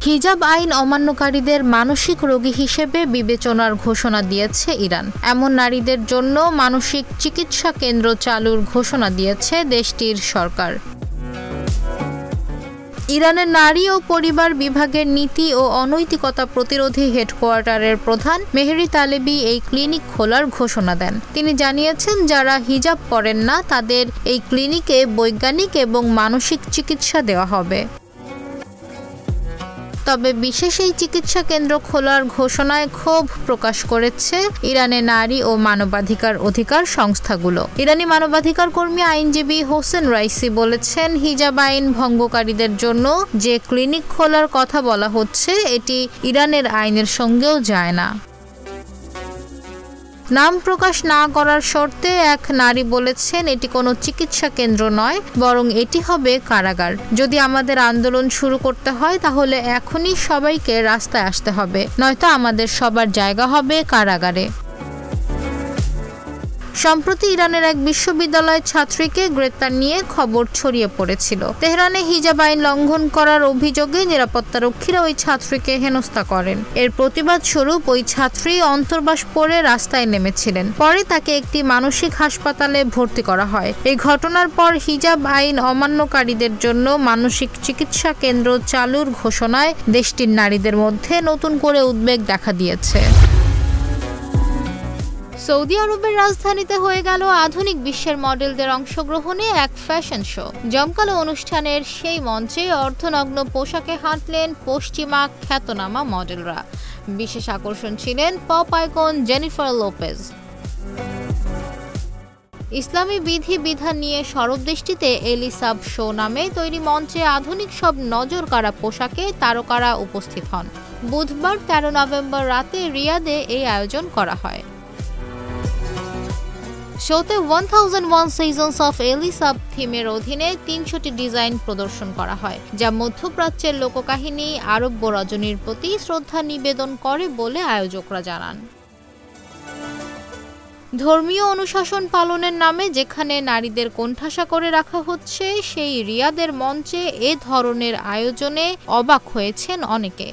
হিজাব আইন অমান্যকারীদের মানসিক রোগী হিসেবে বিবেচনার ঘোষণা দিয়েছে ইরান। এমন নারীদের জন্য মানসিক চিকিৎসা কেন্দ্র চালুর ঘোষণা দিয়েছে দেশটির সরকার। ইরানের নারী ও পরিবার বিভাগের নীতি ও অনৈতিকতা প্রতিরোধী হেডকোয়ার্টারের প্রধান মেহেরি তালেবি এই ক্লিনিক খোলার ঘোষণা দেন। তিনি জানিয়েছেন, যারা হিজাব পরেন না তাদের এই ক্লিনিকে বৈজ্ঞানিক এবং মানসিক চিকিৎসা দেওয়া হবে। তবে বিশেষ এই চিকিৎসা কেন্দ্র খোলার ঘোষণায় ক্ষোভ প্রকাশ করেছে ইরানের নারী ও মানবাধিকার সংস্থাগুলো। ইরানি মানবাধিকার কর্মী আইনজীবী হোসেন রাইসি বলেছেন, হিজাব আইন ভঙ্গকারীদের জন্য যে ক্লিনিক খোলার কথা বলা হচ্ছে এটি ইরানের আইনের সঙ্গেও যায় না। নাম প্রকাশ না করার শর্তে এক নারী বলেছেন, এটি কোনো চিকিৎসা কেন্দ্র নয়, বরং এটি হবে কারাগার। যদি আমাদের আন্দোলন শুরু করতে হয় তাহলে এখনই সবাইকে রাস্তায় আসতে হবে, নয়তো আমাদের সবার জায়গা হবে কারাগারে। সম্প্রতি ইরানের এক বিশ্ববিদ্যালয় ছাত্রীকে গ্রেপ্তার নিয়ে খবর ছড়িয়ে পড়েছিল। তেহরানে হিজাব আইন লঙ্ঘন করার অভিযোগে নিরাপত্তারক্ষীরা ওই ছাত্রীকে হেনস্থা করেন। এর প্রতিবাদ স্বরূপ ওই ছাত্রী অন্তর্বাস পরে রাস্তায় নেমেছিলেন। পরে তাকে একটি মানসিক হাসপাতালে ভর্তি করা হয়। এই ঘটনার পর হিজাব আইন অমান্যকারীদের জন্য মানসিক চিকিৎসা কেন্দ্র চালুর ঘোষণায় দেশটির নারীদের মধ্যে নতুন করে উদ্বেগ দেখা দিয়েছে। সৌদি আরবের রাজধানীতে হয়ে গেল আধুনিক বিশ্বের মডেলদের অংশগ্রহণে এক ফ্যাশন শো। জমকালো অনুষ্ঠানের সেই মঞ্চে অর্ধনগ্ন পোশাকে হাঁটলেন পশ্চিমা খ্যাতনামা মডেলরা। বিশেষ আকর্ষণ ছিলেন পপ আইকন জেনিফার লোপেজ। ইসলামী বিধি বিধান নিয়ে সরবদৃষ্টিতে এলিসাব শো নামে তৈরি মঞ্চে আধুনিক সব নজরকাড়া পোশাকে তারকারা উপস্থিত হন। বুধবার 13 নভেম্বর রাতে রিয়াদে এই আয়োজন করা হয়। শোতে 1001 সিজনস অফ এলিসাব থিমের অধীনে 300টি ডিজাইন প্রদর্শন করা হয়, যা মধ্যপ্রাচ্যের লোককাহিনী আরব্য রজনীর প্রতি শ্রদ্ধা নিবেদন করে বলে আয়োজকরা জানান। ধর্মীয় অনুশাসন পালনের নামে যেখানে নারীদের কোণঠাসা করে রাখা হচ্ছে, সেই রিয়াদের মঞ্চে এ ধরনের আয়োজনে অবাক হয়েছেন অনেকে।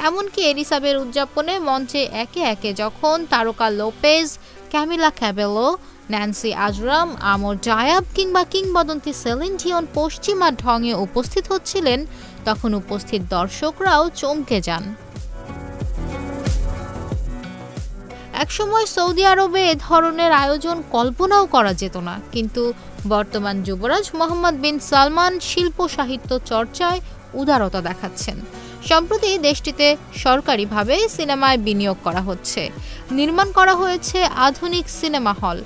এমনকি এলিসাবের উদযাপনে মঞ্চে একে একে যখন তারকা লোপেজ, ক্যামিলা ক্যাবেলো, ন্যান্সি আজরাম, আমর জায়াব কিংবা কিংবদন্তি সেলিন ডিয়ন পশ্চিমা ঢঙে উপস্থিত হচ্ছিলেন, তখন উপস্থিত দর্শকরাও চমকে যান। একসময় সৌদি আরবে এ ধরনের আয়োজন কল্পনাও করা যেত না, কিন্তু বর্তমান যুবরাজ মোহাম্মদ বিন সালমান শিল্প সাহিত্য চর্চায় উদারতা দেখাচ্ছেন। সম্প্রতি দেশটিতে সরকারিভাবে সিনেমায় বিনিয়োগ করা হচ্ছে। নির্মাণ করা হয়েছে আধুনিক সিনেমা হল।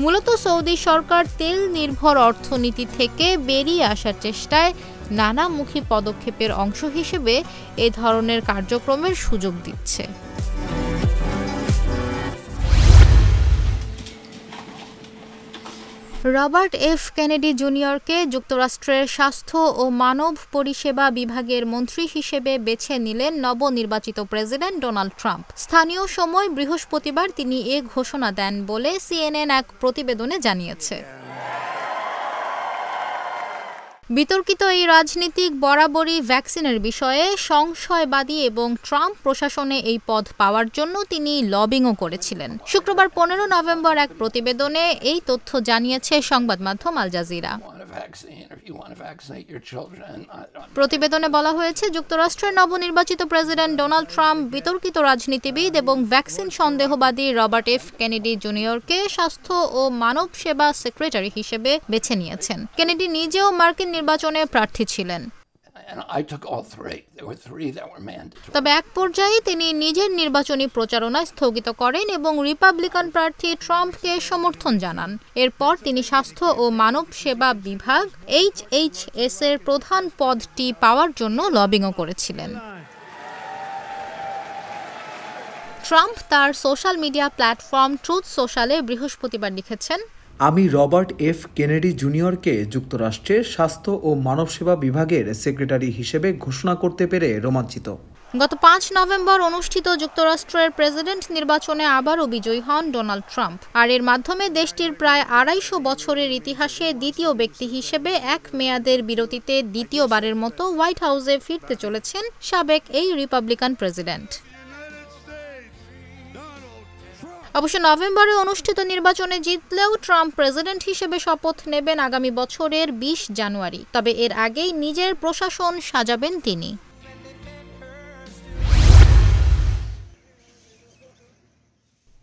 মূলত সৌদি সরকার তেল নির্ভর অর্থনীতি থেকে বেরিয়ে আসার চেষ্টায় নানামুখী পদক্ষেপের অংশ হিসেবে এ ধরনের কার্যক্রমের সুযোগ দিচ্ছে। রবার্ট এফ কেনেডি জুনিয়রকে যুক্তরাষ্ট্রের স্বাস্থ্য ও মানব পরিষেবা বিভাগের মন্ত্রী হিসেবে বেছে নিলেন নবনির্বাচিত প্রেসিডেন্ট ডোনাল্ড ট্রাম্প। স্থানীয় সময় বৃহস্পতিবার তিনি এ ঘোষণা দেন বলে সিএনএন এক প্রতিবেদনে জানিয়েছে। বিতর্কিত এই রাজনীতিক বরাবরই ভ্যাকসিনের বিষয়ে সংশয়বাদী এবং ট্রাম্প প্রশাসনে এই পদ পাওয়ার জন্য তিনি লবিংও করেছিলেন। শুক্রবার 15 নভেম্বর এক প্রতিবেদনে এই তথ্য জানিয়েছে সংবাদ মাধ্যম আল জাজিরা। প্রতিবেদনে বলা হয়েছে, যুক্তরাষ্ট্রের নবনির্বাচিত প্রেসিডেন্ট ডোনাল্ড ট্রাম্প বিতর্কিত রাজনীতিবিদ এবং ভ্যাকসিন সন্দেহবাদী রবার্ট এফ কেনেডি জুনিয়রকে স্বাস্থ্য ও মানব সেবা সেক্রেটারি হিসেবে বেছে নিয়েছেন। কেনেডি নিজেও মার্কিন নির্বাচনে প্রার্থী ছিলেন। তবে এক পর্যায়ে তিনি নিজের নির্বাচনী প্রচারণা স্থগিত করেন এবং রিপাবলিকান প্রার্থী ট্রাম্পকে সমর্থন জানান। এরপর তিনি স্বাস্থ্য ও মানব সেবা বিভাগ HHS এর প্রধান পদটি পাওয়ার জন্য লবিংও করেছিলেন। ট্রাম্প তার সোশ্যাল মিডিয়া প্ল্যাটফর্ম ট্রুথ সোশ্যালে বৃহস্পতিবার লিখেছেন, আমি রবার্ট এফ কেনেডি জুনিয়রকে যুক্তরাষ্ট্রের স্বাস্থ্য ও মানব সেবা বিভাগের সেক্রেটারি হিসেবে ঘোষণা করতে পেরে রোমাঞ্চিত। গত ৫ নভেম্বর অনুষ্ঠিত যুক্তরাষ্ট্রের প্রেসিডেন্ট নির্বাচনে আবারও বিজয়ী হন ডোনাল্ড ট্রাম্প। আর এর মাধ্যমে দেশটির প্রায় ২৫০ বছরের ইতিহাসে দ্বিতীয় ব্যক্তি হিসেবে এক মেয়াদের বিরতিতে দ্বিতীয়বারের মতো হোয়াইট হাউসে ফিরতে চলেছেন সাবেক এই রিপাবলিকান প্রেসিডেন্ট। অবশ্য নভেম্বরে অনুষ্ঠিত নির্বাচনে জিতলেও ট্রাম্প প্রেসিডেন্ট হিসেবে শপথ নেবেন আগামী বছরের ২০ জানুয়ারি। তবে এর আগেই নিজের প্রশাসন সাজাবেন তিনি।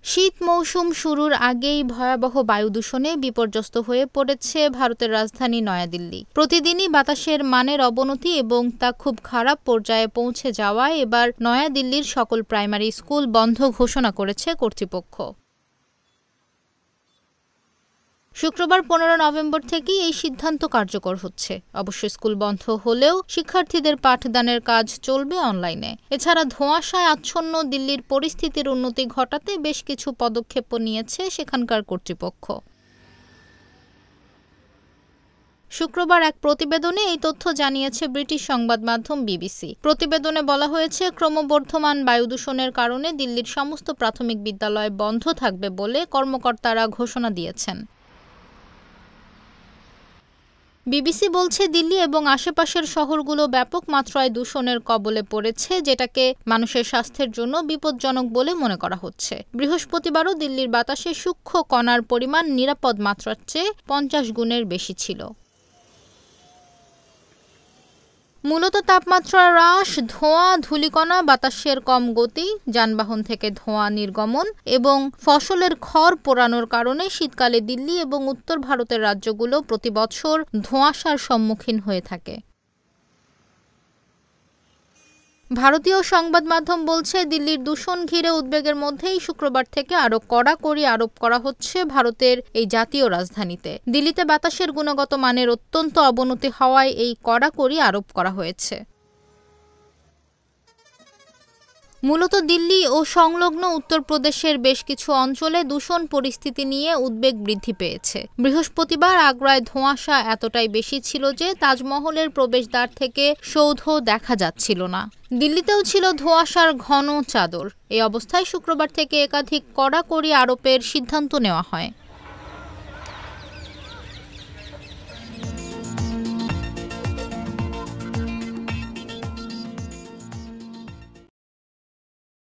শীত মৌসুম শুরুর আগেই ভয়াবহ বায়ু দূষণে বিপর্যস্ত হয়ে পড়েছে ভারতের রাজধানী নয়াদিল্লি। প্রতিদিনই বাতাসের মানের অবনতি এবং তা খুব খারাপ পর্যায়ে পৌঁছে যাওয়ায় এবার নয়াদিল্লির সকল প্রাইমারি স্কুল বন্ধ ঘোষণা করেছে কর্তৃপক্ষ। শুক্রবার ১৫ নভেম্বর থেকেই এই সিদ্ধান্ত কার্যকর হচ্ছে। অবশ্য স্কুল বন্ধ হলেও শিক্ষার্থীদের পাঠদানের কাজ চলবে অনলাইনে। এছাড়া ধোঁয়াশায় আচ্ছন্ন দিল্লির পরিস্থিতির উন্নতি ঘটাতে বেশ কিছু পদক্ষেপও নিয়েছে সেখানকার কর্তৃপক্ষ। শুক্রবার এক প্রতিবেদনে এই তথ্য জানিয়েছে ব্রিটিশ সংবাদ মাধ্যম বিবিসি। প্রতিবেদনে বলা হয়েছে, ক্রমবর্ধমান বায়ু দূষণের কারণে দিল্লির সমস্ত প্রাথমিক বিদ্যালয় বন্ধ থাকবে বলে কর্মকর্তারা ঘোষণা দিয়েছেন। বিবিসি বলছে, দিল্লি এবং আশেপাশের শহরগুলো ব্যাপক মাত্রায় দূষণের কবলে পড়েছে, যেটাকে মানুষের স্বাস্থ্যের জন্য বিপজ্জনক বলে মনে করা হচ্ছে। বৃহস্পতিবারও দিল্লির বাতাসে সূক্ষ্ম কণার পরিমাণ নিরাপদ মাত্রার চেয়ে ৫০ গুণের বেশি ছিল। মূলত তাপমাত্রা হ্রাস, ধোঁয়া, ধূলিকণা, বাতাসের কম গতি, যানবাহন থেকে ধোঁয়া নির্গমন এবং ফসলের খড় পোড়ানোর কারণে শীতকালে দিল্লি এবং উত্তর ভারতের রাজ্যগুলো প্রতি বছর ধোঁয়াশার সম্মুখীন হয়ে থাকে। ভারতীয় সংবাদ মাধ্যম বলছে, দিল্লির দূষণ ঘিরে উদ্বেগের মধ্যেই শুক্রবার থেকে আরও কড়াকড়ি আরোপ করা হচ্ছে ভারতের এই জাতীয় রাজধানীতে। দিল্লিতে বাতাসের গুণগত মানের অত্যন্ত অবনতি হওয়ায় এই কড়াকড়ি আরোপ করা হয়েছে। মূলত দিল্লি ও সংলগ্ন উত্তরপ্রদেশের বেশ কিছু অঞ্চলে দূষণ পরিস্থিতি নিয়ে উদ্বেগ বৃদ্ধি পেয়েছে। বৃহস্পতিবার আগ্রায় ধোঁয়াশা এতটাই বেশি ছিল যে তাজমহলের প্রবেশদ্বার থেকে সৌধ দেখা যাচ্ছিল না। দিল্লিতেও ছিল ধোঁয়াশার ঘন চাদর। এই অবস্থায় শুক্রবার থেকে একাধিক কড়াকড়ি আরোপের সিদ্ধান্ত নেওয়া হয়।